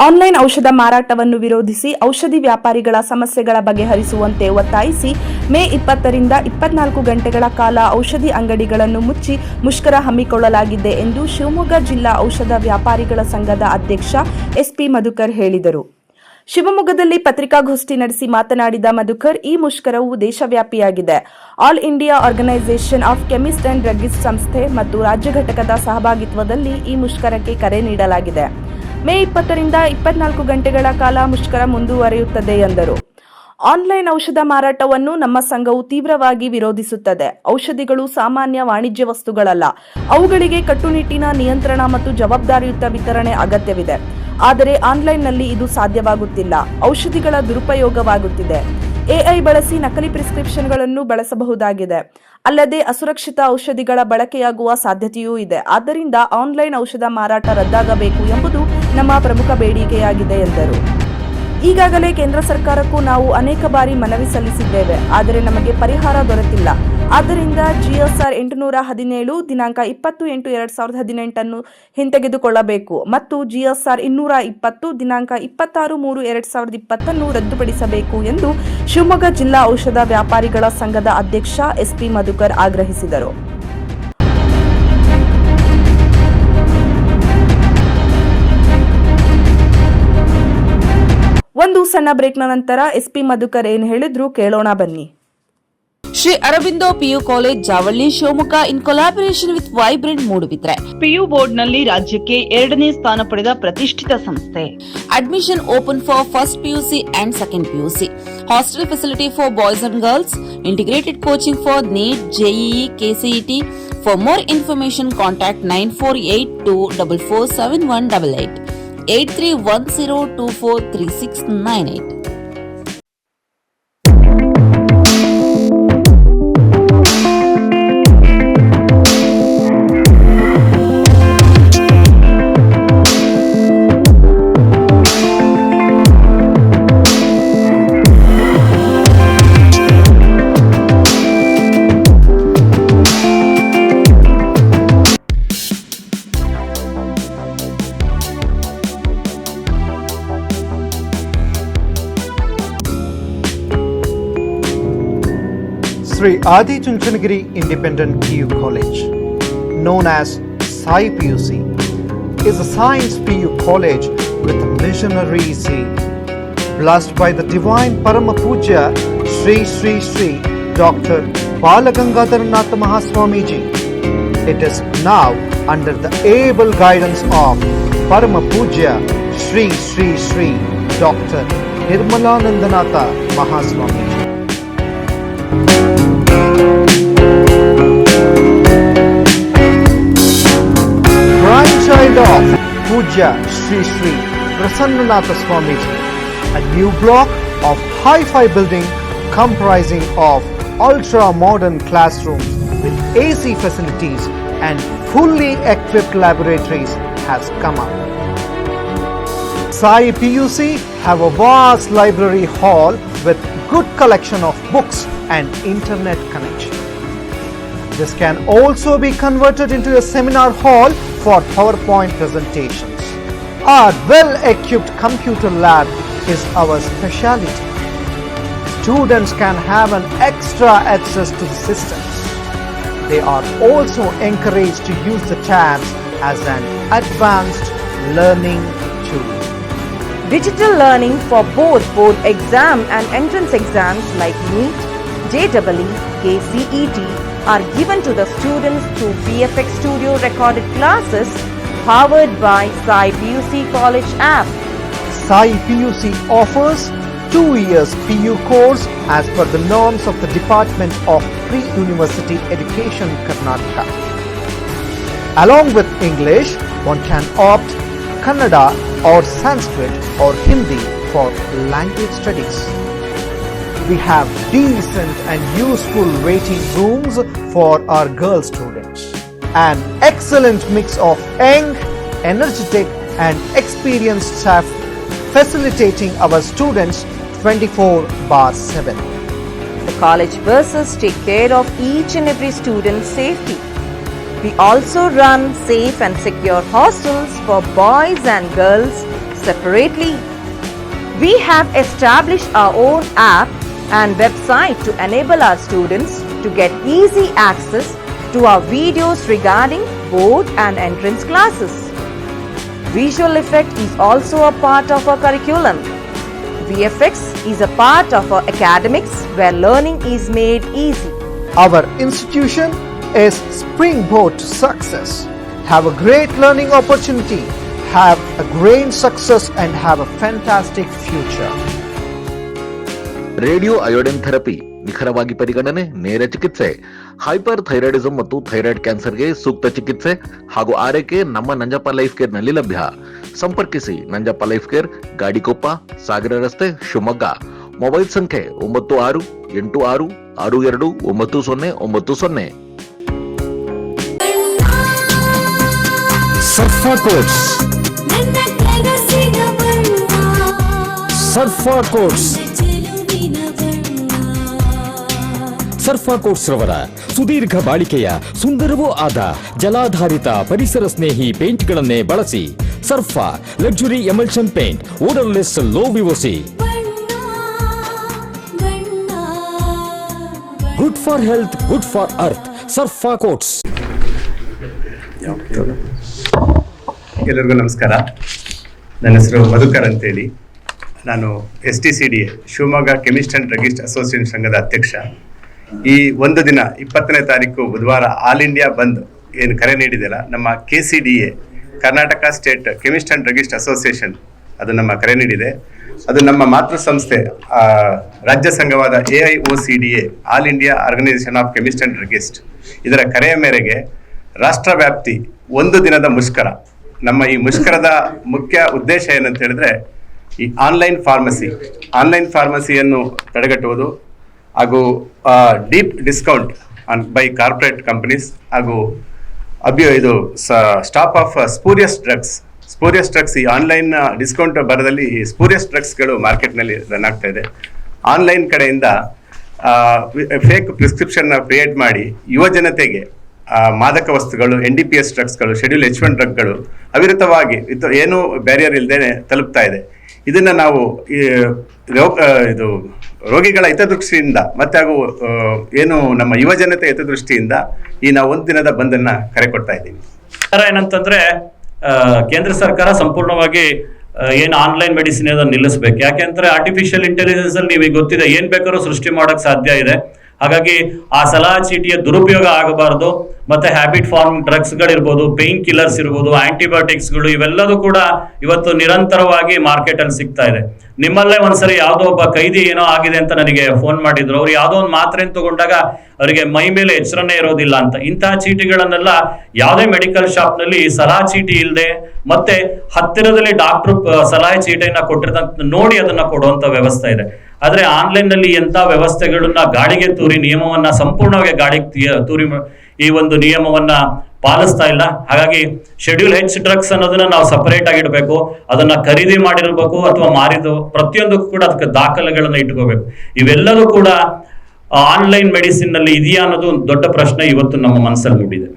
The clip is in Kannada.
ಆನ್ಲೈನ್ ಔಷಧ ಮಾರಾಟವನ್ನು ವಿರೋಧಿಸಿ ಔಷಧಿ ವ್ಯಾಪಾರಿಗಳ ಸಮಸ್ಯೆಗಳ ಬಗೆಹರಿಸುವಂತೆ ಒತ್ತಾಯಿಸಿ ಮೇ 20ರಿಂದ 24 ಗಂಟೆಗಳ ಕಾಲ ಔಷಧಿ ಅಂಗಡಿಗಳನ್ನು ಮುಚ್ಚಿ ಮುಷ್ಕರ ಹಮ್ಮಿಕೊಳ್ಳಲಾಗಿದೆ ಎಂದು ಶಿವಮೊಗ್ಗ ಜಿಲ್ಲಾ ಔಷಧ ವ್ಯಾಪಾರಿಗಳ ಸಂಘದ ಅಧ್ಯಕ್ಷ ಎಸ್ಪಿ ಮಧುಕರ್ ಹೇಳಿದರು. ಶಿವಮೊಗ್ಗದಲ್ಲಿ ಪತ್ರಿಕಾಗೋಷ್ಠಿ ನಡೆಸಿ ಮಾತನಾಡಿದ ಮಧುಕರ್, ಈ ಮುಷ್ಕರವು ದೇಶವ್ಯಾಪಿಯಾಗಿದೆ. All India organisation of chemist and druggist ಸಂಸ್ಥೆ ಮತ್ತು ರಾಜ್ಯ ಘಟಕದ ಸಹಭಾಗಿತ್ವದಲ್ಲಿ ಈ ಮುಷ್ಕರಕ್ಕೆ ಕರೆ ನೀಡಲಾಗಿದೆ. ಮೇ 20ರಿಂದ 24 ಗಂಟೆಗಳ ಕಾಲ ಮುಷ್ಕರ ಮುಂದುವರಿಯುತ್ತದೆ ಎಂದರು. ಆನ್ಲೈನ್ ಔಷಧ ಮಾರಾಟವನ್ನು ನಮ್ಮ ಸಂಘವು ತೀವ್ರವಾಗಿ ವಿರೋಧಿಸುತ್ತದೆ. ಔಷಧಿಗಳು ಸಾಮಾನ್ಯ ವಾಣಿಜ್ಯ ವಸ್ತುಗಳಲ್ಲ. ಅವುಗಳಿಗೆ ಕಟ್ಟುನಿಟ್ಟಿನ ನಿಯಂತ್ರಣ ಮತ್ತು ಜವಾಬ್ದಾರಿಯುತ ವಿತರಣೆ ಅಗತ್ಯವಿದೆ. ಆದರೆ ಆನ್ಲೈನ್ನಲ್ಲಿ ಇದು ಸಾಧ್ಯವಾಗುತ್ತಿಲ್ಲ. ಔಷಧಿಗಳ ದುರುಪಯೋಗವಾಗುತ್ತಿದೆ. ಎಐ ಬಳಸಿ ನಕಲಿ ಪ್ರಿಸ್ಕ್ರಿಪ್ಷನ್ಗಳನ್ನು ಬಳಸಬಹುದಾಗಿದೆ. ಅಲ್ಲದೆ ಅಸುರಕ್ಷಿತ ಔಷಧಿಗಳ ಬಳಕೆಯಾಗುವ ಸಾಧ್ಯತೆಯೂ ಇದೆ. ಆದ್ದರಿಂದ ಆನ್ಲೈನ್ ಔಷಧ ಮಾರಾಟ ರದ್ದಾಗಬೇಕು ಎಂಬುದು ನಮ್ಮ ಪ್ರಮುಖ ಬೇಡಿಕೆಯಾಗಿದೆ ಎಂದರು. ಈಗಾಗಲೇ ಕೇಂದ್ರ ಸರ್ಕಾರಕ್ಕೂ ನಾವು ಅನೇಕ ಬಾರಿ ಮನವಿ ಸಲ್ಲಿಸಿದ್ದೇವೆ. ಆದರೆ ನಮಗೆ ಪರಿಹಾರ ದೊರೆತಿಲ್ಲ. ಆದ್ದರಿಂದ GSR 817 ದಿನಾಂಕ 20/8/2018 ಅನ್ನು ಹಿಂತೆಗೆದುಕೊಳ್ಳಬೇಕು ಮತ್ತು GSR 220 ದಿನಾಂಕ 26/3/2020 ಅನ್ನು ರದ್ದುಪಡಿಸಬೇಕು ಎಂದು ಶಿವಮೊಗ್ಗ ಜಿಲ್ಲಾ ಔಷಧ ವ್ಯಾಪಾರಿಗಳ ಸಂಘದ ಅಧ್ಯಕ್ಷ ಎಸ್ಪಿ ಮಧುಕರ್ ಆಗ್ರಹಿಸಿದರು. ಒಂದು ಸಣ್ಣ ಬ್ರೇಕ್ನ ನಂತರ ಎಸ್ಪಿ ಮಧುಕರ್ ಏನು ಹೇಳಿದ್ರು ಕೇಳೋಣ ಬನ್ನಿ. Shri Aurobindo PU college Javalli Shivamogga in collaboration with vibrant Moodbidri PU board ನಲ್ಲಿ ರಾಜ್ಯಕ್ಕೆ 2ನೇ ಸ್ಥಾನ ಪಡೆದ ಪ್ರತಿಷ್ಠಿತ ಸಂಸ್ಥೆ. Admission open for first PUC and second PUC. Hostel facility for boys and girls. Integrated coaching for NEET, JEE, KCET. For more information contact 9482447188 8310243698. Sri Adi Chunchanagiri Independent PU College, known as Sai PUC, is a science PU college with a missionary zeal. Blessed by the divine Parama Puja Sri Sri Sri Dr. Balagangadharanath Mahaswamiji, it is now under the able guidance of Parama Puja Sri Sri Sri Dr. Nirmalanandanatha Mahaswamiji. Grandchild of Puja Sri Sri Prasannanatha Swamiji, a new block of hi-fi building comprising of ultra-modern classrooms with AC facilities and fully equipped laboratories has come up. Sai PUC have a vast library hall with good collection of books and internet connection. This can also be converted into a seminar hall for PowerPoint presentations. Our well-equipped computer lab is our specialty. Students can have an extra access to the systems. They are also encouraged to use the tabs as an advanced learning tool. Digital learning for both board exam and entrance exams like NEET, JEE, KCET are given to the students through VFX Studio recorded classes powered by Sai PUC College app. Sai PUC offers 2 years PU course as per the norms of the Department of Pre-University Education, Karnataka. Along with English, one can opt Kannada or Sanskrit or Hindi for language studies. We have decent and useful waiting rooms for our girl students. An excellent mix of young, energetic and experienced staff facilitating our students 24/7. The college buses take care of each and every student's safety. We also run safe and secure hostels for boys and girls separately. We have established our own app and website to enable our students to get easy access to our videos regarding board and entrance classes. Visual effect is also a part of our curriculum. VFX is a part of our academics where learning is made easy. Our institution is springboard to success. Have a great learning opportunity, have a great success and have a fantastic future. Radio iodine therapy ನಿಖರವಾಗಿ ಪರಿಗಣನೆ, ನೇರ ಚಿಕಿತ್ಸೆ, ಹೈಪರ್ ಥೈರಾಯ್ಡಿಸಂ ಮತ್ತು ಥೈರಾಯ್ಡ್ ಕ್ಯಾನ್ಸರ್ಗೆ ಸೂಕ್ತ ಚಿಕಿತ್ಸೆ ಹಾಗೂ ಆರೈಕೆ ನಮ್ಮ ನಂಜಪ್ಪ ಲೈಫ್ ಕೇರ್ ನಲ್ಲಿ ಲಭ್ಯ. ಸಂಪರ್ಕಿಸಿ ನಂಜಪ್ಪ ಲೈಫ್ ಕೇರ್, ಗಾಡಿಕೊಪ್ಪ, ಸಾಗರ ರಸ್ತೆ, ಶಿವಮೊಗ್ಗ. ಮೊಬೈಲ್ ಸಂಖ್ಯೆ 9686629090. ಸರ್ಫಾ ಕೋಟ್ಸ್, ಸರ್ಫಾ ಕೋಟ್ಸ್, ಸರ್ಫಾ ಕೋಟ್ಸ್ ರವರ ಸುದೀರ್ಘ ಬಾಳಿಕೆಯ ಸುಂದರವೂ ಆದ ಜಲಾಧಾರಿತ ಪರಿಸರ ಸ್ನೇಹಿ ಪೇಂಟ್ಗಳನ್ನೇ ಬಳಸಿ. Sarfa luxury emulsion paint, odourless, low VOC, good for health, good for earth. Sarfa coats. ಎಲ್ಲರಿಗೂ ನಮಸ್ಕಾರ. ನನ್ನ ಹೆಸರು ಮಧುಕರ್ ಅಂತೇಳಿ. ನಾನು STCDA Shivamogga chemist and druggist association ಸಂಘದ ಅಧ್ಯಕ್ಷ. ಈ ಒಂದು ದಿನ 20ನೇ ತಾರೀಕು ಬುಧವಾರ ಆಲ್ ಇಂಡಿಯಾ ಬಂದ್ ಏನು ಕರೆ ನೀಡಿದೆಯಲ್ಲ, ನಮ್ಮ KCDA Karnataka state chemist and druggist association ಅದು ನಮ್ಮ ಕರೆ ನೀಡಿದೆ. ಅದು ನಮ್ಮ ಮಾತೃ ಸಂಸ್ಥೆ ರಾಜ್ಯ ಸಂಘವಾದ AIOCDA all India organisation of chemist and druggist ಇದರ ಕರೆಯ ಮೇರೆಗೆ ರಾಷ್ಟ್ರ ವ್ಯಾಪ್ತಿ ಒಂದು ದಿನದ ಮುಷ್ಕರ. ನಮ್ಮ ಈ ಮುಷ್ಕರದ ಮುಖ್ಯ ಉದ್ದೇಶ ಏನಂತ ಹೇಳಿದ್ರೆ, ಈ ಆನ್ಲೈನ್ ಫಾರ್ಮಸಿಯನ್ನು ತಡೆಗಟ್ಟುವುದು ಹಾಗೂ deep discount by corporate companies ಹಾಗೂ ಸ್ಟಾಪ್ ಆಫ್ ಸ್ಪೂರಿಯಸ್ ಡ್ರಗ್ಸ್. ಈ ಆನ್ಲೈನ್ ಡಿಸ್ಕೌಂಟ್ ಬರದಲ್ಲಿ ಈ ಸ್ಪೂರಿಯಸ್ ಡ್ರಗ್ಸ್ಗಳು ಮಾರ್ಕೆಟ್ನಲ್ಲಿ ರನ್ ಆಗ್ತಾ ಇದೆ. ಆನ್ಲೈನ್ ಕಡೆಯಿಂದ ಫೇಕ್ ಪ್ರಿಸ್ಕ್ರಿಪ್ಷನ್ ಕ್ರಿಯೇಟ್ ಮಾಡಿ ಯುವ ಜನತೆಗೆ ಮಾದಕ ವಸ್ತುಗಳು, NDPS ಡ್ರಗ್ಸ್ಗಳು, ಶೆಡ್ಯೂಲ್ H1 ಡ್ರಗ್ಗಳು ಅವಿರತವಾಗಿ ಏನೂ ಬ್ಯಾರಿಯರ್ ಇಲ್ಲದೆ ತಲುಪ್ತಾ ಇದೆ. ಇದನ್ನು ನಾವು ಇದು ರೋಗಿಗಳ ಹಿತದೃಷ್ಟಿಯಿಂದ ಮತ್ತು ಹಾಗೂ ಏನು ನಮ್ಮ ಯುವ ಜನತೆ ಹಿತದೃಷ್ಟಿಯಿಂದ ಈ ನಾವು ಒಂದು ದಿನದ ಬಂದನ್ನು ಕರೆ ಕೊಡ್ತಾ ಇದ್ದೀವಿ. ಏನಂತಂದ್ರೆ ಕೇಂದ್ರ ಸರ್ಕಾರ ಸಂಪೂರ್ಣವಾಗಿ ಏನು ಆನ್ಲೈನ್ ಮೆಡಿಸಿನ್ ಅದನ್ನು ನಿಲ್ಲಿಸಬೇಕು. ಯಾಕೆಂದ್ರೆ ಆರ್ಟಿಫಿಷಿಯಲ್ ಇಂಟೆಲಿಜೆನ್ಸ್ ಅಲ್ಲಿ ನಿಮಗೆ ಗೊತ್ತಿದೆ, ಏನ್ ಬೇಕಾದ್ರೂ ಸೃಷ್ಟಿ ಮಾಡಕ್ ಸಾಧ್ಯ ಇದೆ. ಹಾಗಾಗಿ ಆ ಸಲಹಾ ಚೀಟಿಯ ದುರುಪಯೋಗ ಆಗಬಾರದು. ಮತ್ತೆ ಹ್ಯಾಬಿಟ್ ಫಾರ್ಮ್ ಡ್ರಗ್ಸ್ಗಳಿರ್ಬೋದು, ಪೇನ್ ಕಿಲ್ಲರ್ಸ್ ಇರ್ಬೋದು, ಆಂಟಿಬಯೋಟಿಕ್ಸ್ಗಳು, ಇವೆಲ್ಲದೂ ಕೂಡ ಇವತ್ತು ನಿರಂತರವಾಗಿ ಮಾರ್ಕೆಟ್ ಅಲ್ಲಿ ಸಿಗ್ತಾ ಇದೆ. ನಿಮ್ಮಲ್ಲೇ ಒಂದ್ಸರಿ ಯಾವುದೋ ಒಬ್ಬ ಕೈದಿ ಏನೋ ಆಗಿದೆ ಅಂತ ನನಗೆ ಫೋನ್ ಮಾಡಿದ್ರು. ಅವ್ರು ಯಾವುದೋ ಒಂದು ಮಾತ್ರೆಯನ್ನು ತಗೊಂಡಾಗ ಅವರಿಗೆ ಮೈ ಮೇಲೆ ಎಚ್ಚರನೇ ಇರೋದಿಲ್ಲ ಅಂತ. ಇಂತಹ ಚೀಟಿಗಳನ್ನೆಲ್ಲ ಯಾವುದೇ ಮೆಡಿಕಲ್ ಶಾಪ್ ನಲ್ಲಿ ಸಲಹಾ ಚೀಟಿ ಇಲ್ಲದೆ ಮತ್ತೆ ಹತ್ತಿರದಲ್ಲಿ ಡಾಕ್ಟರ್ ಸಲಹೆ ಚೀಟಿಯನ್ನ ಕೊಟ್ಟಿರ್ತಂತ ನೋಡಿ ಅದನ್ನ ಕೊಡುವಂತ ವ್ಯವಸ್ಥೆ ಇದೆ. ಆದ್ರೆ ಆನ್ಲೈನ್ ನಲ್ಲಿ ಎಂತ ವ್ಯವಸ್ಥೆಗಳನ್ನ ಗಾಳಿಗೆ ತೂರಿ ನಿಯಮವನ್ನ ಸಂಪೂರ್ಣವಾಗಿ ಗಾಳಿಗೆ ತೂರಿ ಈ ಒಂದು ನಿಯಮವನ್ನ ಪಾಲಿಸ್ತಾ ಇಲ್ಲ. ಹಾಗಾಗಿ ಶೆಡ್ಯೂಲ್ H ಡ್ರಗ್ಸ್ ಅನ್ನೋದನ್ನ ನಾವು ಸಪರೇಟ್ ಆಗಿ ಇಡಬೇಕು. ಅದನ್ನ ಖರೀದಿ ಮಾಡಿರ್ಬೇಕು ಅಥವಾ ಮಾರಿದ್ದು ಪ್ರತಿಯೊಂದಕ್ಕೂ ಕೂಡ ಅದಕ್ಕೆ ದಾಖಲೆಗಳನ್ನ ಇಟ್ಕೋಬೇಕು. ಇವೆಲ್ಲದೂ ಕೂಡ ಆನ್ಲೈನ್ ಮೆಡಿಸಿನ್ ನಲ್ಲಿ ಇದೆಯಾ ಅನ್ನೋದು ಒಂದು ದೊಡ್ಡ ಪ್ರಶ್ನೆ ಇವತ್ತು ನಮ್ಮ ಮನಸ್ಸಲ್ಲಿ ಮೂಡಿದೆ.